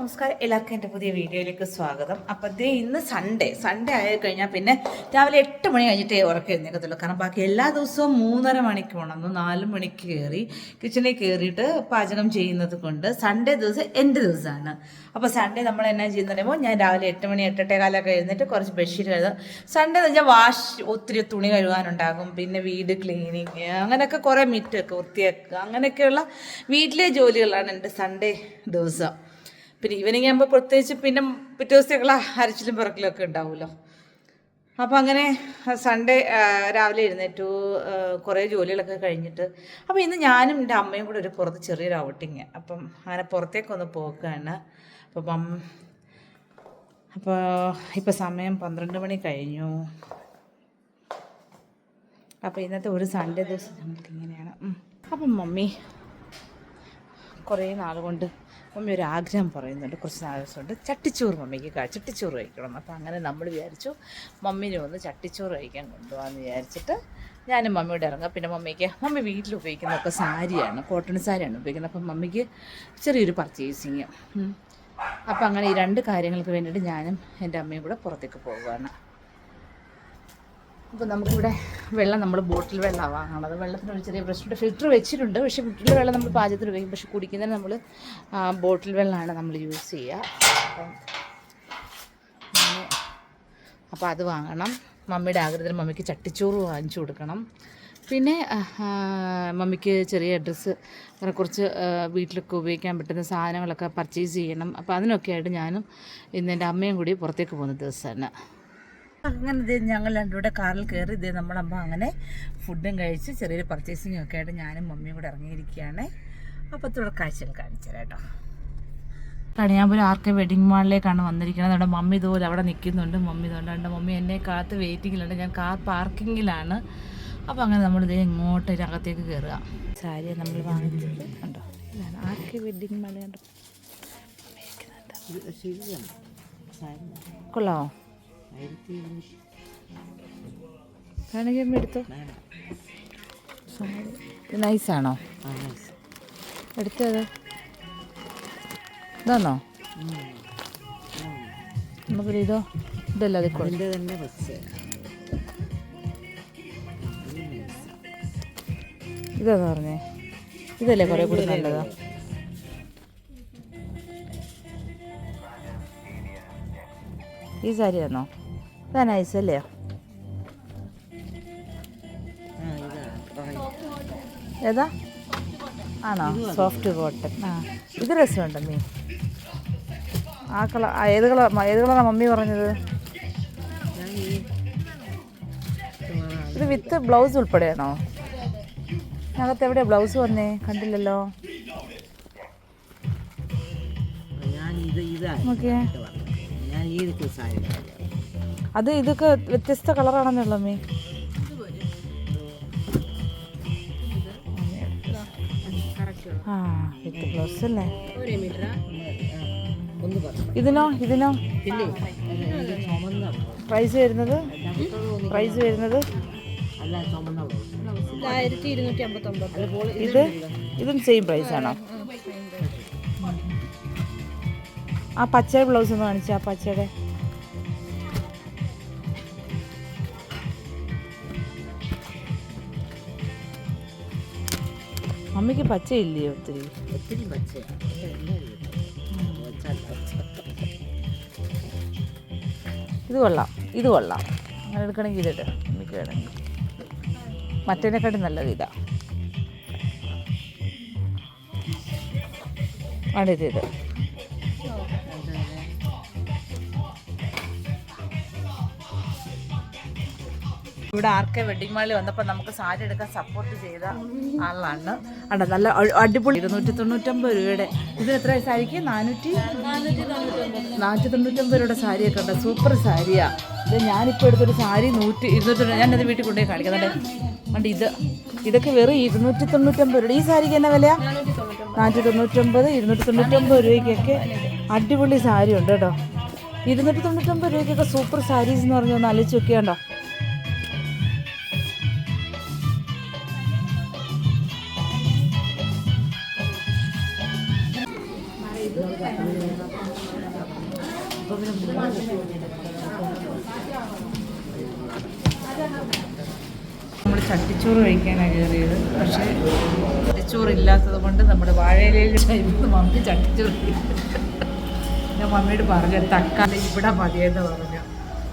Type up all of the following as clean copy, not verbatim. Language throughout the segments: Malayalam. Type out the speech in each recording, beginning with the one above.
നമസ്കാരം, എല്ലാവർക്കും എൻ്റെ പുതിയ വീഡിയോയിലേക്ക് സ്വാഗതം. അപ്പോൾ ദേ ഇന്ന് സൺഡേ ആയി കഴിഞ്ഞാൽ പിന്നെ രാവിലെ 8 മണി കഴിഞ്ഞിട്ടേ ഉറക്കം എഴുന്നേക്കത്തുള്ളൂ. കാരണം ബാക്കി എല്ലാ ദിവസവും 3:30 മണിക്ക് ഉണർന്നു 4 മണിക്ക് കയറി കിച്ചണിൽ കയറിയിട്ട് പാചകം ചെയ്യുന്നത് കൊണ്ട് സൺഡേ ദിവസം എൻ്റെ ദിവസമാണ്. അപ്പോൾ സൺഡേ നമ്മൾ എന്നാ ചെയ്യുന്നത് പറയുമ്പോൾ ഞാൻ രാവിലെ 8 മണി 8:15 എഴുന്നേറ്റ് കുറച്ച് ബെഡ്ഷീറ്റ് കഴുകും. സൺഡേ എന്ന് വെച്ചാൽ ഒത്തിരി തുണി കഴുകാനുണ്ടാകും, പിന്നെ വീട് ക്ലീനിങ്, അങ്ങനെയൊക്കെ കുറേ മിറ്റൊക്കെ വൃത്തിയാക്കുക, അങ്ങനെയൊക്കെയുള്ള വീട്ടിലെ ജോലികളാണ് എൻ്റെ സൺഡേ ദിവസം. പിന്നെ ഈവനിങ് ആകുമ്പോൾ പ്രത്യേകിച്ച് പിന്നെ പിറ്റേ ദിവസത്തേക്കുള്ള അരച്ചിലും പിറക്കലൊക്കെ ഉണ്ടാവുമല്ലോ. അപ്പോൾ അങ്ങനെ സൺഡേ രാവിലെ എഴുന്നേറ്റു, കുറേ ജോലികളൊക്കെ കഴിഞ്ഞിട്ട് അപ്പോൾ ഇന്ന് ഞാനും എൻ്റെ അമ്മയും കൂടെ ഒരു പുറത്ത് ചെറിയൊരു ഔട്ടിങ്, അപ്പം അങ്ങനെ പുറത്തേക്കൊന്ന് പോക്കുകയാണ്. അപ്പോൾ ഇപ്പോൾ സമയം 12 മണി കഴിഞ്ഞു. അപ്പോൾ ഇന്നത്തെ ഒരു സൺഡേ ദിവസം നമുക്കിങ്ങനെയാണ്. അപ്പം മമ്മി കുറേ നാൾ കൊണ്ട് മമ്മി ഒരു ആഗ്രഹം പറയുന്നുണ്ട്, കുറച്ച് ദിവസമുണ്ട് ചട്ടിച്ചോറ് മമ്മിക്ക് ചട്ടിച്ചോറ് കഴിക്കണം. അപ്പോൾ അങ്ങനെ നമ്മൾ വിചാരിച്ചു മമ്മീനെ ഒന്ന് ചട്ടിച്ചോറ് കഴിക്കാൻ കൊണ്ടുപോകാമെന്ന് വിചാരിച്ചിട്ട് ഞാനും മമ്മിയോട് ഇറങ്ങാം. പിന്നെ മമ്മി വീട്ടിൽ ഉപയോഗിക്കുന്നതൊക്കെ സാരിയാണ്, കോട്ടൺ സാരിയാണ് ഉപയോഗിക്കുന്നത്. അപ്പം മമ്മിക്ക് ചെറിയൊരു പർച്ചേസിങ്. അപ്പോൾ അങ്ങനെ ഈ 2 കാര്യങ്ങൾക്ക് വേണ്ടിയിട്ട് ഞാനും എൻ്റെ അമ്മയും കൂടെ പുറത്തേക്ക് പോവുകയാണ്. അപ്പോൾ നമുക്കിവിടെ വെള്ളം നമ്മൾ ബോട്ടിൽ വെള്ളമാണ് വാങ്ങണത്. വെള്ളത്തിനൊരു ചെറിയ പ്രശ്നമുണ്ട്, ഫിൽറ്റർ വെച്ചിട്ടുണ്ട്, പക്ഷേ ഫിൽറ്റർ വെള്ളം നമ്മൾ പാചകത്തിന് ഉപയോഗിക്കും, പക്ഷേ കുടിക്കുന്നതിന് നമ്മൾ ബോട്ടിൽ വെള്ളമാണ് നമ്മൾ യൂസ് ചെയ്യുക. അപ്പോൾ അത് വാങ്ങണം. മമ്മിയുടെ ആഗ്രഹത്തിന് മമ്മിക്ക് ചട്ടിച്ചോറ് വാങ്ങിച്ചു കൊടുക്കണം. പിന്നെ മമ്മിക്ക് ചെറിയ ഡ്രസ്സ്, അങ്ങനെ കുറച്ച് വീട്ടിലൊക്കെ ഉപയോഗിക്കാൻ പറ്റുന്ന സാധനങ്ങളൊക്കെ പർച്ചേസ് ചെയ്യണം. അപ്പോൾ അതിനൊക്കെ ആയിട്ട് ഞാനും ഇന്ന് എൻ്റെ അമ്മയും കൂടി പുറത്തേക്ക് പോകുന്ന ദിവസമാണ്. അങ്ങനെ ഇതേ ഞങ്ങൾ രണ്ടുകൂടെ കാറിൽ കയറി ഇതേ നമ്മളമ്മ അങ്ങനെ ഫുഡും കഴിച്ച് ചെറിയൊരു പർച്ചേസിങ്ങും ഒക്കെ ആയിട്ട് ഞാനും മമ്മിയും കൂടെ ഇറങ്ങിയിരിക്കുകയാണ്. അപ്പോൾ തുടർ കാഴ്ചകൾ കാണിച്ചു തരാം കേട്ടോ. കണിയാമ്പൂർ ആർക്കെ വെഡിങ് മാളിലേക്കാണ് വന്നിരിക്കുന്നത്. അവിടെ മമ്മി ഇതുപോലെ അവിടെ നിൽക്കുന്നുണ്ട്. മമ്മി ഇതുകൊണ്ടുണ്ട്, മമ്മി എന്നെ കാത്ത് വെയിറ്റിങ്ങിലുണ്ട്. ഞാൻ കാർ പാർക്കിങ്ങിലാണ്. അപ്പോൾ അങ്ങനെ നമ്മളിതേ ഇങ്ങോട്ട് അകത്തേക്ക് കയറുക. സാരി നമ്മൾ വാങ്ങിച്ചിട്ട് കണ്ടോ, ഇതാണ് ആർക്കെ വെഡിങ് മാൾ. കണ്ടോ കൊള്ളാമോ? കാണിക്കുമ്പോൾ എടുത്തോ. നൈസാണോ എടുത്തത്? ഇതാണോ? നമുക്കൊരു ഇതല്ല അത് തന്നെ ബസ്. ഇതാന്ന് പറഞ്ഞേ, ഇതല്ലേ കുറേ കൂടി നല്ലതാ. ഈ സാരി ആണോ? ഇതാ നൈസ് അല്ലേ? ഏതാ ആണോ? Soft cotton. ഇത് രസമുണ്ട് മീ. ആ കളർ ഏത് കളറാണ് മമ്മി പറഞ്ഞത്? ഇത് വിത്ത് ബ്ലൗസ് ഉൾപ്പെടെയാണോ? ഞങ്ങൾക്ക് എവിടെയാണ് ബ്ലൗസ് വന്നേ? കണ്ടില്ലല്ലോ. ഓക്കെ, അത് ഇതൊക്കെ വ്യത്യസ്ത കളറാണെന്നുള്ള മീ. വിത്ത് ബ്ലൗസ് അല്ലേ? ഇതിനോ പ്രൈസ് വരുന്നത് 1259. ഇതും സെയിം പ്രൈസാണോ? ആ പച്ചയുടെ ബ്ലൗസ് ഒന്ന് കാണിച്ച. ആ പച്ചയുടെ മമ്മിക്ക് പച്ചയില്ലയോ? ഒത്തിരി പച്ച. ഇത് കൊള്ളാം. അങ്ങനെ എടുക്കണമെങ്കിൽ ഇതിട്ട് മമ്മിക്ക് വേണമെങ്കിൽ. മറ്റേനെക്കാട്ടും നല്ലത് ഇതാ. ഇത് ഇവിടെ ആർക്കെ വെഡിങ് മാളിൽ വന്നപ്പോൾ നമുക്ക് സാരി എടുക്കാൻ സപ്പോർട്ട് ചെയ്ത ആളാണ്. അണ്ട നല്ല അടിപൊളി 299 രൂപയുടെ. ഇതിന് എത്ര സാരിക്ക്? 499 രൂപയുടെ സാരിയൊക്കെ ഉണ്ട്. സൂപ്പർ സാരിയാണ് ഇത്. ഞാനിപ്പോൾ എടുത്തൊരു സാരി 200 ഞാനത് വീട്ടിൽ കൊണ്ടുപോയി കാണിക്കുന്നുണ്ട്. അതുകൊണ്ട് ഇതൊക്കെ വെറും 299 രൂപ. ഈ സാരിക്ക് എന്നാ വില? 499, 299 രൂപയ്ക്കൊക്കെ അടിപൊളി സാരി ഉണ്ട് കേട്ടോ. 299 രൂപയ്ക്കൊക്കെ സൂപ്പർ സാരീസ് എന്ന് പറഞ്ഞാൽ ഒന്ന് ആലോചിച്ച് നോക്കിയാണ്ടോ. നമ്മൾ ചട്ടിച്ചോറ് കഴിക്കാനാണ് കയറിയത്. പക്ഷേ ചട്ടിച്ചോറ് ഇല്ലാത്തത് കൊണ്ട് നമ്മുടെ വാഴയിലയിൽ മമ്മി ചട്ടിച്ചോറ് ഞാൻ മമ്മിയോട് പറഞ്ഞു തക്കാളി ഇവിടെ മതിയെന്ന് പറഞ്ഞു.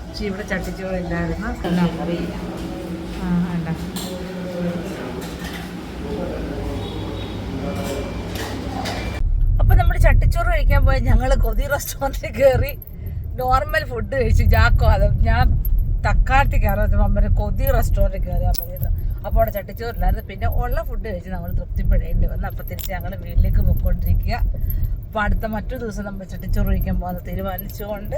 പക്ഷെ ഇവിടെ ചട്ടിച്ചോറ് ഇല്ലായിരുന്നു. വേണ്ട. അപ്പം നമ്മൾ ചട്ടിച്ചോറ് കഴിക്കാൻ പോയാൽ ഞങ്ങൾ കൊതി റെസ്റ്റോറൻറ്റിൽ കയറി നോർമൽ ഫുഡ് കഴിച്ചു. ജാക്കോ അത് ഞാൻ തക്കാളത്തി കയറാത്ത മമ്മനെ കൊതി റെസ്റ്റോറൻറ്റിൽ കയറിയാൽ മതിയെന്ന്. അപ്പോൾ അവിടെ ചട്ടിച്ചോറില്ലായിരുന്നു. പിന്നെ ഉള്ള ഫുഡ് കഴിച്ച് നമ്മൾ തൃപ്തിപ്പെടേണ്ടി വന്നു. അപ്പം തിരിച്ച് ഞങ്ങൾ വീട്ടിലേക്ക് പോയിക്കൊണ്ടിരിക്കുക. അപ്പോൾ അടുത്ത മറ്റൊരു ദിവസം നമ്മൾ ചട്ടിച്ചോറ് കഴിക്കാൻ പോകുന്നത് തീരുമാനിച്ചുകൊണ്ട്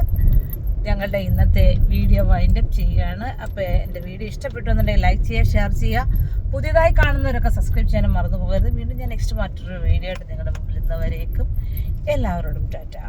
ഞങ്ങളുടെ ഇന്നത്തെ വീഡിയോ വൈൻഡപ്പ് ചെയ്യുകയാണ്. അപ്പോൾ എൻ്റെ വീഡിയോ ഇഷ്ടപ്പെട്ടു എന്നുണ്ടെങ്കിൽ ലൈക്ക് ചെയ്യുക, ഷെയർ ചെയ്യുക. പുതിയതായി കാണുന്നവരൊക്കെ സബ്സ്ക്രൈബ് ചെയ്യാനും മറന്നു പോകരുത്. വീണ്ടും ഞാൻ നെക്സ്റ്റ് മറ്റൊരു വീഡിയോ ആയിട്ട് നിങ്ങളുടെ മുമ്പിൽ ഇന്നവരേക്കും എല്ലാവരോടും ടാറ്റാ.